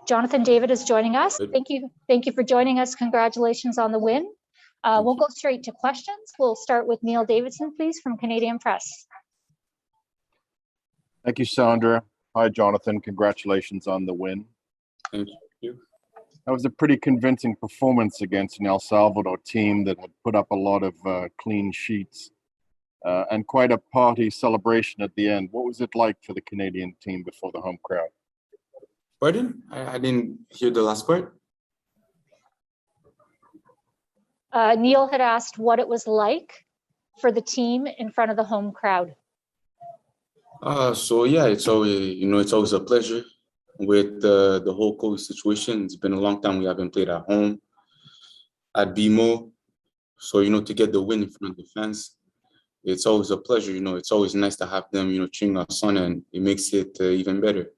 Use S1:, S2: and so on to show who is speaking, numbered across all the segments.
S1: Jonathan David is joining us.
S2: Good.
S1: Thank you for joining us. Congratulations on the win. We'll go straight to questions. We'll start with Neil Davidson, please, from Canadian Press.
S3: Thank you, Sandra. Hi, Jonathan. Congratulations on the win.
S2: Thank you.
S3: That was a pretty convincing performance against an El Salvador team that had put up a lot of clean sheets and quite a party celebration at the end. What was it like for the Canadian team before the home crowd?
S2: Pardon? I didn't hear the last part.
S1: Neil had asked what it was like for the team in front of the home crowd.
S2: So yeah, it's always a pleasure with the whole COVID situation. It's been a long time we haven't played at home at BMO. So, to get the win in front of the fans, it's always a pleasure. It's always nice to have them, cheering us on, and it makes it even better.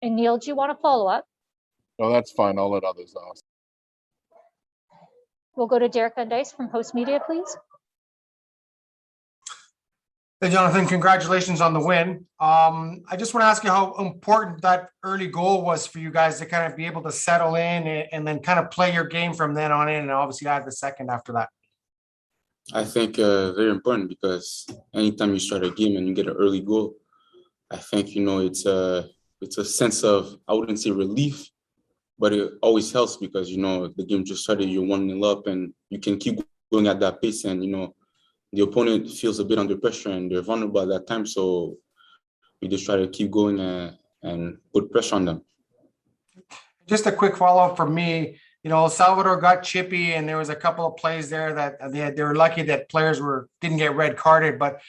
S1: And Neil, do you want to follow up?
S3: No, that's fine. I'll let others ask.
S1: We'll go to Derek Van Dice from Post Media, please.
S4: Hey, Jonathan, congratulations on the win. I just want to ask you how important that early goal was for you guys to kind of be able to settle in and then kind of play your game from then on in, and obviously add the second after that.
S2: I think very important, because anytime you start a game and you get an early goal, I think, it's a sense of, I wouldn't say relief, but it always helps because, the game just started, you're 1-0 up, and you can keep going at that pace, and, the opponent feels a bit under pressure and they're vulnerable at that time. So we just try to keep going and put pressure on them.
S4: Just a quick follow-up from me. El Salvador got chippy, and there was a couple of plays there that they were lucky that players didn't get red carded. But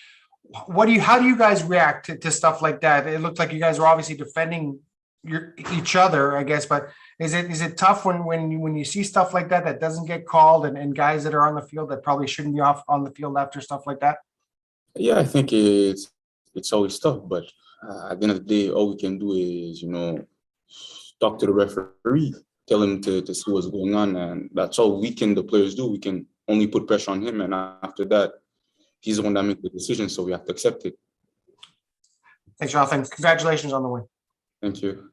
S4: how do you guys react to stuff like that? It looked like you guys were obviously defending each other, I guess, but is it tough when you see stuff like that doesn't get called, and guys that are on the field that probably shouldn't be off on the field after stuff like that?
S2: Yeah, I think it's always tough, but at the end of the day, all we can do is, talk to the referee, tell him to see what's going on, and that's all the players do. We can only put pressure on him, and after that, he's the one that makes the decision, so we have to accept it.
S4: Thanks, Jonathan. Congratulations on the win.
S2: Thank you.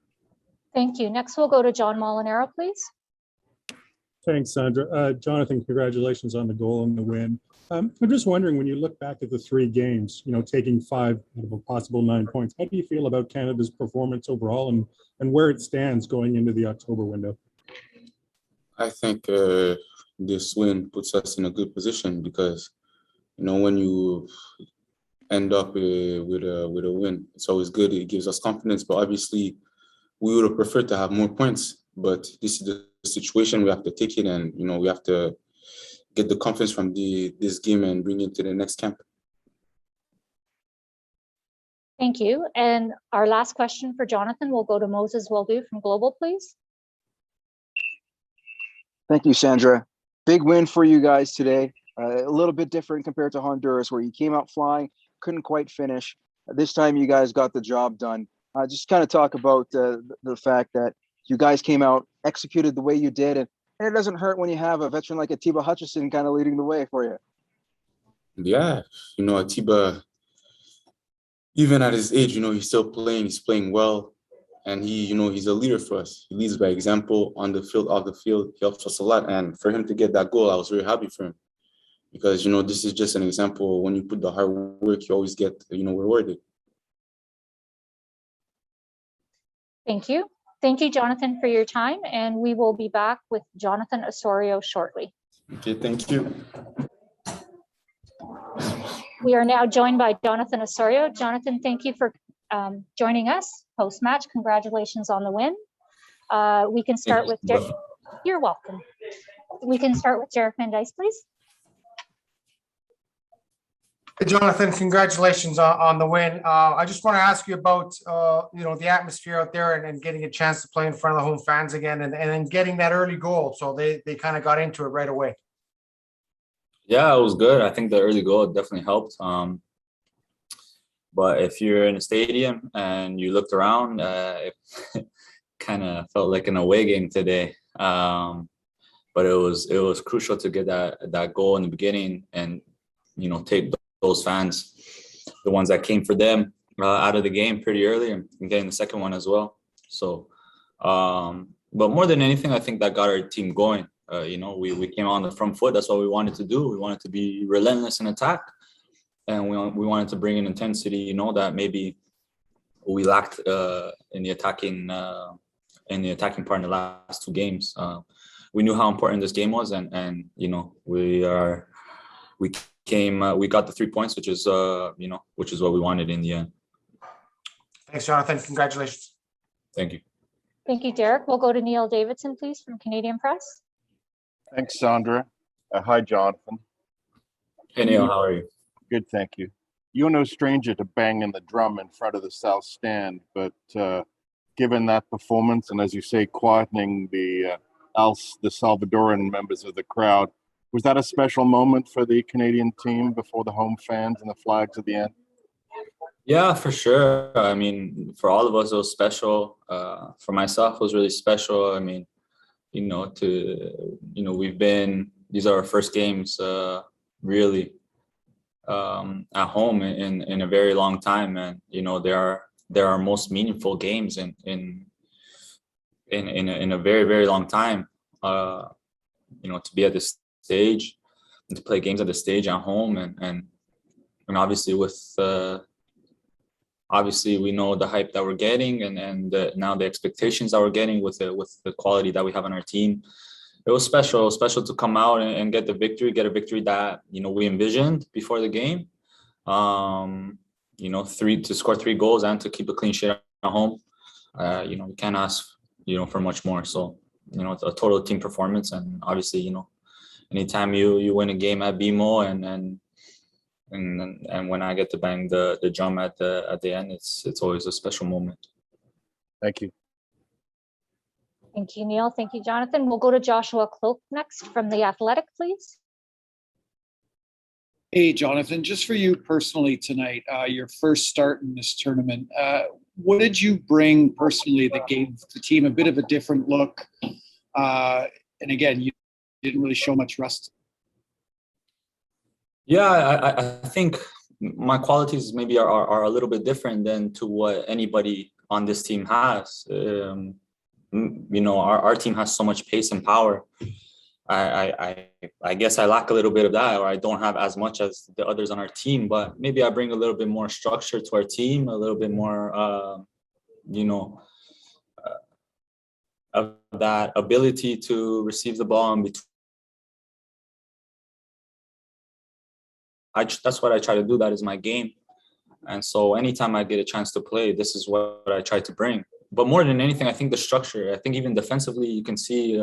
S1: Thank you. Next, we'll go to John Molinaro, please.
S5: Thanks, Sandra. Jonathan, congratulations on the goal and the win. I'm just wondering, when you look back at the 3 games, taking 5 out of a possible 9 points, how do you feel about Canada's performance overall and where it stands going into the October window?
S2: I think this win puts us in a good position because, when you end up with a win, it's always good. It gives us confidence, but obviously we would have preferred to have more points. But this is the situation. We have to take it, and we have to get the confidence from this game and bring it to the next camp.
S1: Thank you. And our last question for Jonathan will go to Moses Waldu from Global, please.
S6: Thank you, Sandra. Big win for you guys today. A little bit different compared to Honduras, where you came out flying, couldn't quite finish. This time you guys got the job done. Just kind of talk about the fact that you guys came out, executed the way you did, and it doesn't hurt when you have a veteran like Atiba Hutchinson kind of leading the way for you.
S2: Yeah, Atiba, even at his age, he's still playing, he's playing well. And he's a leader for us. He leads by example on the field, off the field. He helps us a lot. And for him to get that goal, I was very happy for him. Because, this is just an example. When you put the hard work, you always get, rewarded.
S1: Thank you. Thank you, Jonathan, for your time. And we will be back with Jonathan Osorio shortly.
S2: Okay, thank you.
S1: We are now joined by Jonathan Osorio. Jonathan, thank you for joining us post-match. Congratulations on the win. We can start with Derek. You're welcome. We can start with Derek Van Dice, please.
S4: Hey, Jonathan, congratulations on the win. I just want to ask you about the atmosphere out there and getting a chance to play in front of the home fans again, and then getting that early goal. So they kind of got into it right away.
S7: Yeah, it was good. I think the early goal definitely helped. But if you're in a stadium and you looked around, it kind of felt like an away game today. But it was crucial to get that goal in the beginning and take those fans, the ones that came for them, out of the game pretty early, and getting the second one as well. So, but more than anything, I think that got our team going. You know, we came on the front foot. That's what we wanted to do. We wanted to be relentless in attack, and we wanted to bring in intensity. You know, that maybe we lacked in the attacking part in the last two games. We knew how important this game was, and you know, we got the 3 points, which is you know, which is what we wanted in the end.
S4: Thanks, Jonathan. Congratulations.
S7: Thank you.
S1: Thank you, Derek. We'll go to Neil Davidson, please, from Canadian Press.
S3: Thanks, Sandra. Hi, Jonathan.
S7: Hey, Neil, how are you?
S3: Good, thank you. You're no stranger to banging the drum in front of the South Stand, but given that performance and, as you say, quietening the Salvadoran members of the crowd, was that a special moment for the Canadian team before the home fans and the flags at the end?
S7: Yeah, for sure. I mean, for all of us, it was special. For myself, it was really special. I mean, you know, these are our first games, really, at home in a very long time, and you know, they're our most meaningful games in a very, very long time. You know, to be at this stage and to play games at the stage at home, and obviously obviously we know the hype that we're getting, and now the expectations that we're getting with the quality that we have on our team. It was special to come out and get a victory that, you know, we envisioned before the game. You know, to score 3 goals and to keep a clean sheet at home. You know, we can't ask, you know, for much more. So, you know, it's a total team performance, and obviously, you know, anytime you win a game at BMO and when I get to bang the drum at the end, it's always a special moment.
S3: Thank you.
S1: Thank you, Neil. Thank you, Jonathan. We'll go to Joshua Cloak next from The Athletic, please.
S8: Hey, Jonathan, just for you personally tonight, your first start in this tournament, what did you bring personally that gave the team a bit of a different look? And again, you didn't really show much rust.
S7: Yeah, I think my qualities maybe are a little bit different than to what anybody on this team has. You know, our team has so much pace and power. I guess I lack a little bit of that, or I don't have as much as the others on our team, but maybe I bring a little bit more structure to our team, a little bit more, you know, of that ability to receive the ball in between. That's what I try to do. That is my game. And so anytime I get a chance to play, this is what I try to bring. But more than anything, I think the structure, I think even defensively, you can see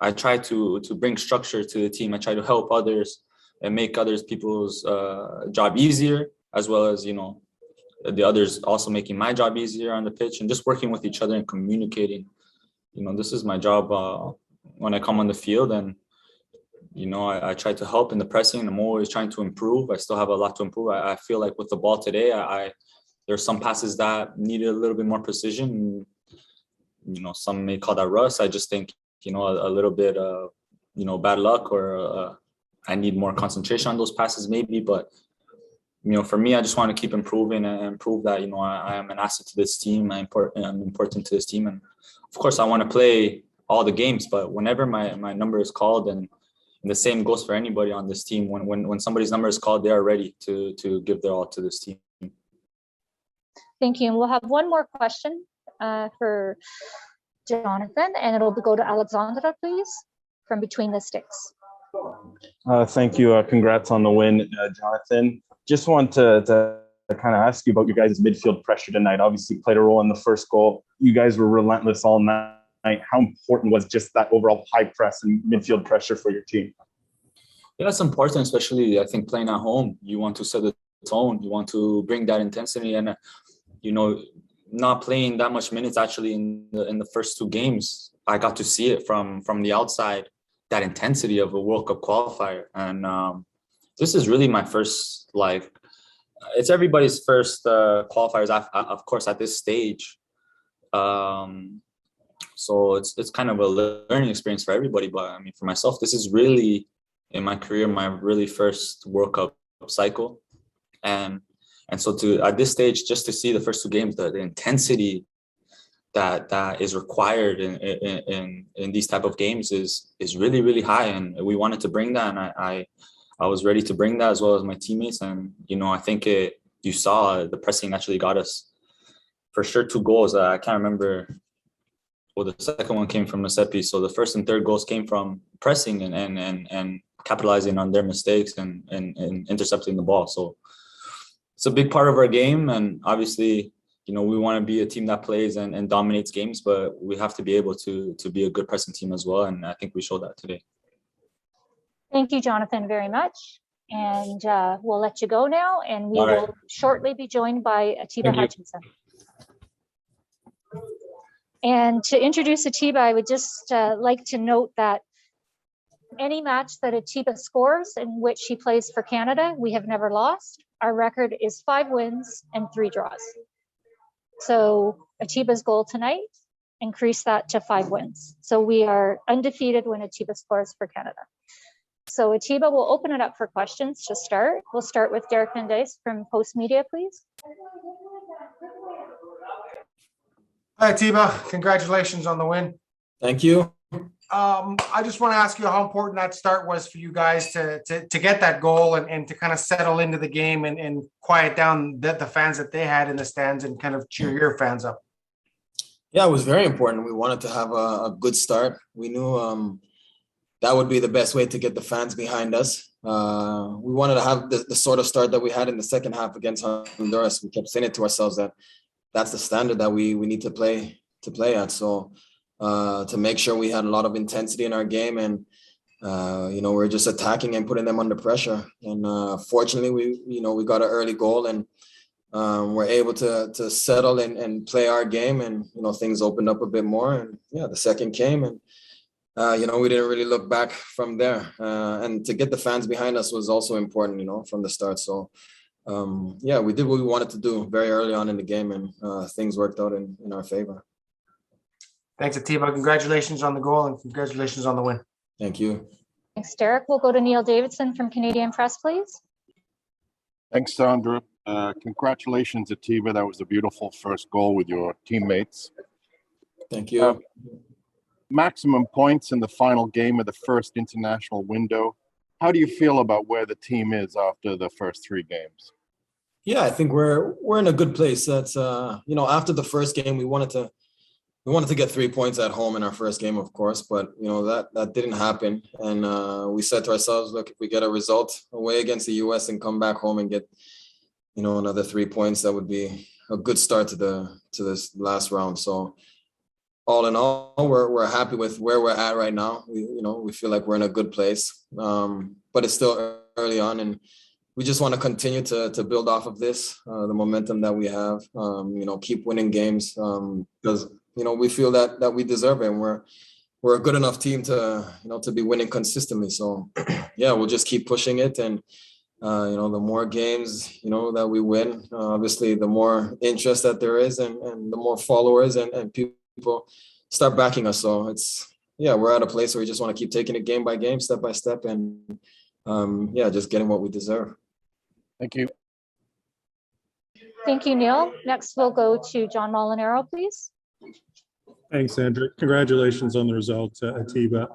S7: I try to bring structure to the team. I try to help others and make people's job easier, as well as, you know, the others also making my job easier on the pitch, and just working with each other and communicating. You know, this is my job when I come on the field, and you know, I try to help in the pressing, and I'm always trying to improve. I still have a lot to improve. I feel like with the ball today, there's some passes that needed a little bit more precision. You know, some may call that rust. I just think, you know, a little bit of, you know, bad luck, or I need more concentration on those passes maybe. But, you know, for me, I just want to keep improving and prove that, you know, I am an asset to this team. I'm important to this team. And of course, I want to play all the games, but whenever my number is called, and the same goes for anybody on this team, when somebody's number is called, they are ready to give their all to this team.
S1: Thank you. And we'll have one more question for Jonathan, and it'll go to Alexandra, please, from Between the Sticks.
S9: Thank you. Congrats on the win, Jonathan. Just want to kind of ask you about your guys' midfield pressure tonight. Obviously played a role in the first goal. You guys were relentless all night. How important was just that overall high press and midfield pressure for your team?
S7: Yeah, it's important, especially I think playing at home. You want to set the tone. You want to bring that intensity, and you know, not playing that much minutes actually in the first 2 games, I got to see it from the outside, that intensity of a World Cup qualifier. And this is really my first, like, it's everybody's first qualifiers, of course, at this stage. So it's kind of a learning experience for everybody. But I mean, for myself, this is really, in my career, my really first World Cup cycle. And so at this stage, just to see the first 2 games, the intensity that is required in these type of games is really, really high, and we wanted to bring that, and I was ready to bring that as well as my teammates. And I think you saw the pressing actually got us for sure 2 goals. I can't remember. Well, the second one came from the set piece. So the first and third goals came from pressing and capitalizing on their mistakes and intercepting the ball. So it's a big part of our game. And obviously, we want to be a team that plays and dominates games, but we have to be able to be a good pressing team as well. And I think we showed that today.
S1: Thank you, Jonathan, very much. And we'll let you go now, and we will shortly be joined by Atiba Hutchinson. And to introduce Atiba, I would just like to note that any match that Atiba scores in which he plays for Canada, we have never lost. Our record is 5 wins and 3 draws. So Atiba's goal tonight increased that to 5 wins. So we are undefeated when Atiba scores for Canada. So Atiba, will open it up for questions to start. We'll start with Derek Mendes from Post Media, please.
S4: Hi, Atiba. Congratulations on the win.
S10: Thank you.
S4: I just want to ask you how important that start was for you guys to get that goal and to kind of settle into the game and quiet down the fans that they had in the stands and kind of cheer your fans up.
S10: Yeah, it was very important. We wanted to have a good start. We knew that would be the best way to get the fans behind us. We wanted to have the sort of start that we had in the second half against Honduras. We kept saying it to ourselves that that's the standard that we need to play at. So to make sure we had a lot of intensity in our game, and we're just attacking and putting them under pressure. And fortunately, we got an early goal, and we're able to settle and play our game, and things opened up a bit more. And yeah, the second came, and we didn't really look back from there. And to get the fans behind us was also important, from the start. So we did what we wanted to do very early on in the game, and things worked out in our favor.
S4: Thanks, Atiba. Congratulations on the goal and congratulations on the win.
S10: Thank you.
S1: Thanks, Derek. We'll go to Neil Davidson from Canadian Press, please.
S3: Thanks, Sandra. Congratulations, Atiba. That was a beautiful first goal with your teammates.
S10: Thank you.
S3: Maximum points in the final game of the first international window. How do you feel about where the team is after the first 3 games?
S10: Yeah, I think we're in a good place. That's after the first game, we wanted to get 3 points at home in our first game, of course, but that didn't happen. And we said to ourselves, look, if we get a result away against the US and come back home and get another 3 points, that would be a good start to this last round. So all in all, we're happy with where we're at right now. We feel like we're in a good place, but it's still early on, and we just want to continue to build off of this, the momentum that we have. Keep winning games because we feel that we deserve it, and we're a good enough team to be winning consistently. So yeah, we'll just keep pushing it, and the more games that we win, obviously the more interest that there is, and the more followers and people start backing us. So we're at a place where we just want to keep taking it game by game, step by step, and just getting what we deserve.
S3: Thank you.
S1: Thank you, Neil. Next, we'll go to John Molinaro, please.
S5: Thanks, Andrew. Congratulations on the result, Atiba.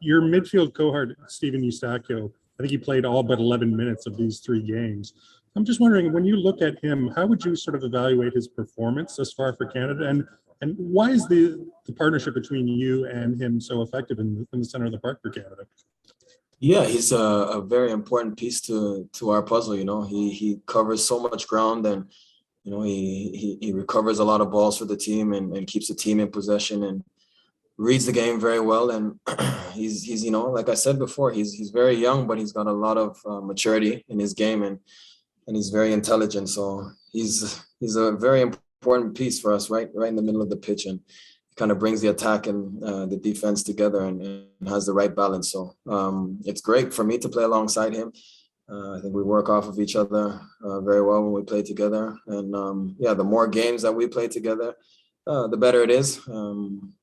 S5: Your midfield cohort, Stephen Ustakio, I think he played all but 11 minutes of these 3 games. I'm just wondering, when you look at him, how would you sort of evaluate his performance thus far for Canada? And why is the partnership between you and him so effective in the center of the park for Canada?
S10: Yeah, he's a very important piece to our puzzle. He covers so much ground, and he recovers a lot of balls for the team and keeps the team in possession and reads the game very well. And he's like I said before, he's very young, but he's got a lot of maturity in his game, and he's very intelligent. So he's a very important piece for us, right in the middle of the pitch, and kind of brings the attack and the defense together and has the right balance. So it's great for me to play alongside him. I think we work off of each other very well when we play together. And the more games that we play together, the better it is.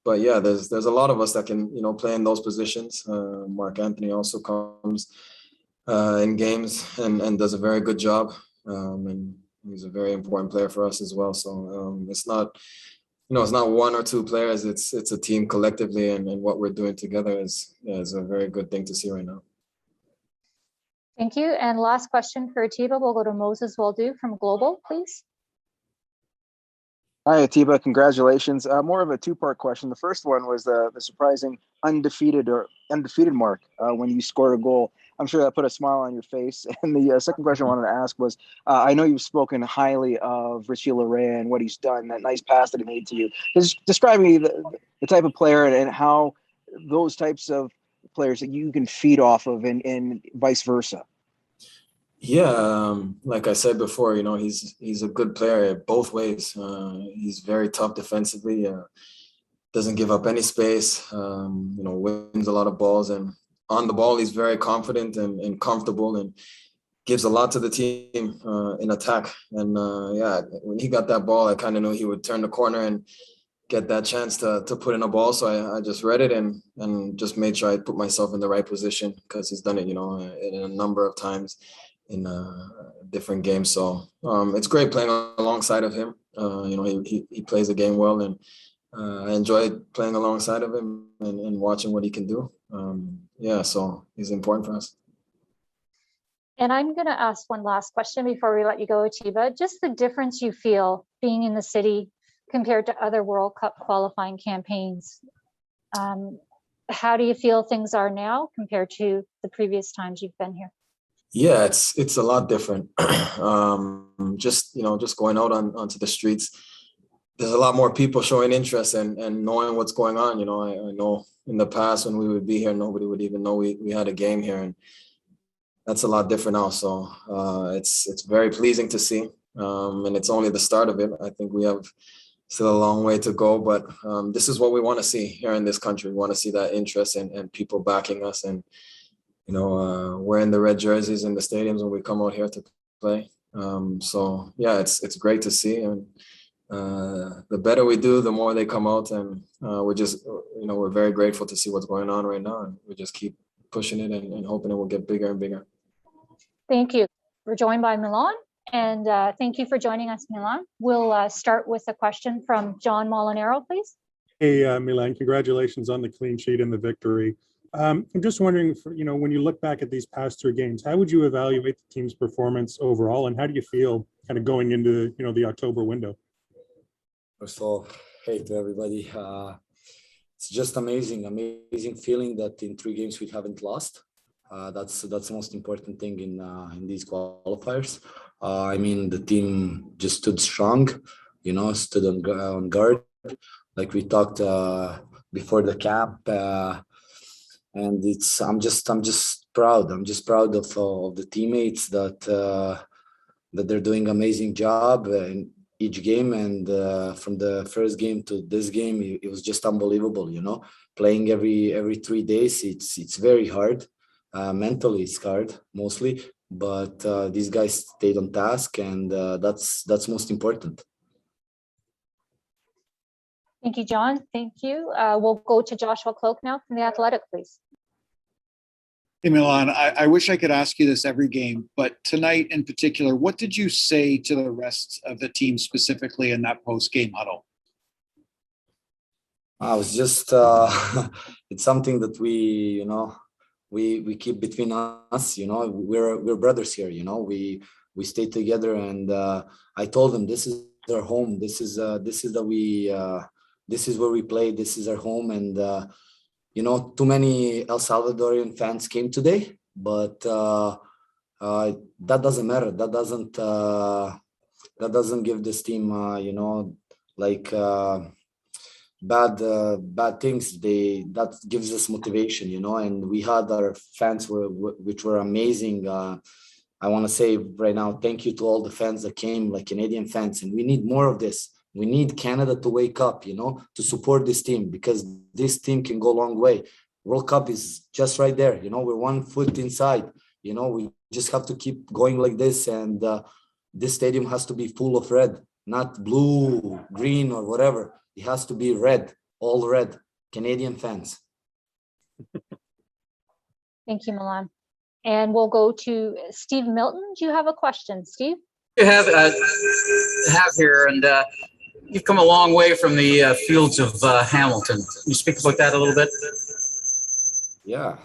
S10: But yeah, there's a lot of us that can, play in those positions. Mark Anthony also comes in games and does a very good job. And he's a very important player for us as well. So it's not it's not one or two players. It's a team collectively, and what we're doing together is a very good thing to see right now.
S1: Thank you. And last question for Atiba. We'll go to Moses Waldu from Global, please.
S6: Hi, Atiba. Congratulations. More of a two-part question. The first one was the surprising undefeated mark when you scored a goal. I'm sure that put a smile on your face. And the second question I wanted to ask was, I know you've spoken highly of Richie Larea and what he's done, that nice pass that he made to you. Just describe me the type of player and how those types of players that you can feed off of and vice versa.
S10: Yeah, like I said before, he's a good player both ways. He's very tough defensively, doesn't give up any space, wins a lot of balls, and on the ball, he's very confident and comfortable and gives a lot to the team in attack. And when he got that ball, I kind of knew he would turn the corner and get that chance to put in a ball. So I just read it and just made sure I put myself in the right position, because he's done it, in a number of times in different games. So it's great playing alongside of him. He plays the game well, and I enjoy playing alongside of him and watching what he can do. So he's important for us.
S1: And I'm going to ask one last question before we let you go, Atiba. Just the difference you feel being in the city compared to other World Cup qualifying campaigns. How do you feel things are now compared to the previous times you've been here?
S10: Yeah, it's a lot different. Just going out onto the streets, there's a lot more people showing interest and knowing what's going on. I know in the past when we would be here, nobody would even know we had a game here, and that's a lot different now. So it's very pleasing to see, and it's only the start of it. I think we have still a long way to go, but this is what we want to see here in this country. We want to see that interest and people backing us, and wearing the red jerseys in the stadiums when we come out here to play. It's great to see, and the better we do, the more they come out, and we're very grateful to see what's going on right now, and we just keep pushing it and hoping it will get bigger and bigger.
S1: Thank you. We're joined by Milan, and thank you for joining us, Milan. We'll start with a question from John Molinaro, please.
S5: Hey, Milan, congratulations on the clean sheet and the victory. I'm just wondering, when you look back at these past three games, how would you evaluate the team's performance overall, and how do you feel kind of going into the October window?
S11: First of all, hey to everybody. It's just amazing feeling that in 3 games we haven't lost. That's the most important thing in these qualifiers. The team just stood strong, stood on guard, like we talked before the camp. And I'm just proud. I'm just proud of the teammates that they're doing amazing job in each game. And from the first game to this game, it was just unbelievable. Playing every 3 days, it's very hard. Mentally, it's hard mostly, but these guys stayed on task, and that's most important.
S1: Thank you, John. Thank you. We'll go to Joshua Cloak now from The Athletic, please.
S8: Hey, Milan, I wish I could ask you this every game, but tonight in particular, what did you say to the rest of the team specifically in that post-game huddle?
S11: I was just, it's something that we keep between us, we're brothers here, we stay together, and I told them this is our home. This is where we play. This is our home. And, too many El Salvadorian fans came today, but that doesn't matter. That doesn't give this team, bad things. That gives us motivation, and we had our fans which were amazing. I want to say right now, thank you to all the fans that came, like Canadian fans, and we need more of this. We need Canada to wake up, to support this team, because this team can go a long way. World Cup is just right there. We're 1 foot inside. We just have to keep going like this. And this stadium has to be full of red, not blue, green, or whatever. It has to be red, all red. Canadian fans.
S1: Thank you, Milan. And we'll go to Steve Milton. Do you have a question, Steve?
S12: You have here, and you've come a long way from the fields of Hamilton. Can you speak about that a little bit?
S11: Yeah,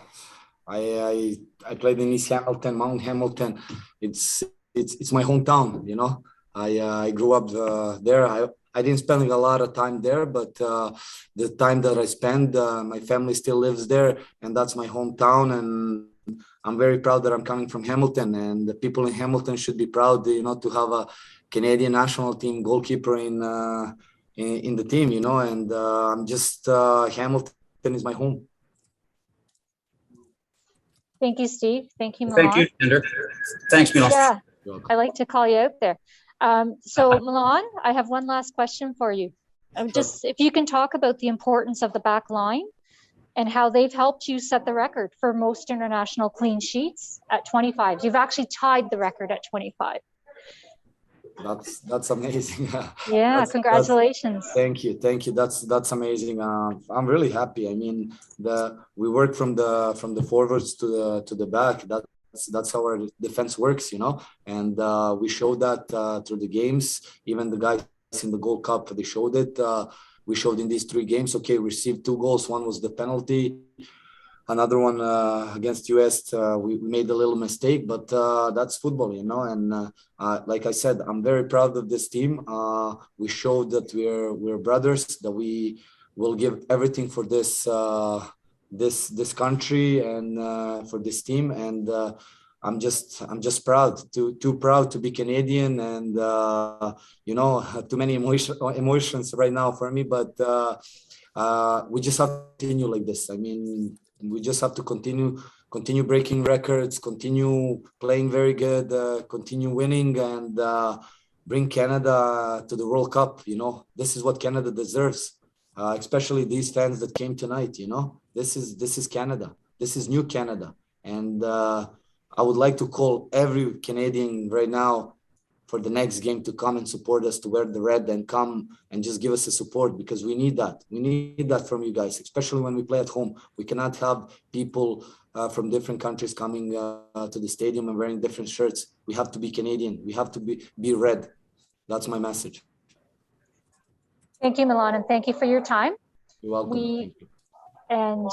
S11: I played in East Hamilton, Mount Hamilton. It's my hometown. You know, I grew up there. I didn't spend a lot of time there, but the time that I spent, my family still lives there, and that's my hometown. And I'm very proud that I'm coming from Hamilton, and the people in Hamilton should be proud, you know, to have a Canadian national team goalkeeper in the team, you know. And I'm just Hamilton is my home.
S1: Thank you, Steve. Thank you, Milan.
S12: Thank you, Sandra. Thanks, Milan.
S1: Yeah, I like to call you out there. So Milan, I have one last question for you. Just if you can talk about the importance of the back line and how they've helped you set the record for most international clean sheets at 25. You've actually tied the record at 25.
S11: That's amazing.
S1: Yeah, congratulations.
S11: Thank you. That's amazing. I'm really happy. I mean, we work from the forwards to the back. That's how our defense works, you know. And we showed that through the games. Even the guys in the Gold Cup, they showed it. We showed in these 3 games. Okay, we received 2 goals. One was the penalty. Another one against US, we made a little mistake, but that's football, you know. And like I said, I'm very proud of this team. We showed that we're brothers, that we will give everything for this country and for this team. And I'm just proud, too proud to be Canadian, and you know, too many emotions right now for me. But we just have to continue like this. I mean, we just have to continue breaking records, continue playing very good, continue winning, and bring Canada to the World Cup. You know, this is what Canada deserves, especially these fans that came tonight. You know, this is Canada. This is new Canada, and I would like to call every Canadian right now for the next game to come and support us, to wear the red and come and just give us a support, because we need that. We need that from you guys, especially when we play at home. We cannot have people from different countries coming to the stadium and wearing different shirts. We have to be Canadian. We have to be red. That's my message.
S1: Thank you, Milan, and thank you for your time.
S11: You're welcome.
S1: And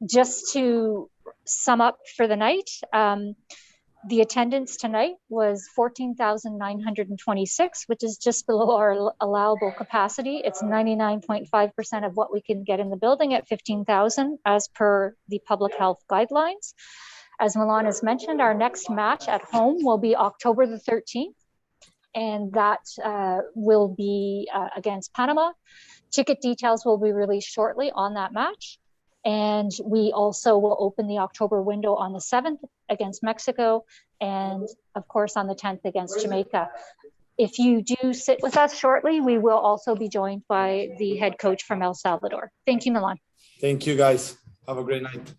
S1: just to sum up for the night, the attendance tonight was 14,926, which is just below our allowable capacity. It's 99.5% of what we can get in the building at 15,000 as per the public health guidelines. As Milan has mentioned, our next match at home will be October the 13th, and that will be against Panama. Ticket details will be released shortly on that match. And we also will open the October window on the 7th against Mexico, and of course on the 10th against Jamaica. If you do sit with us shortly, we will also be joined by the head coach from El Salvador. Thank you, Milan.
S11: Thank you, guys. Have a great night.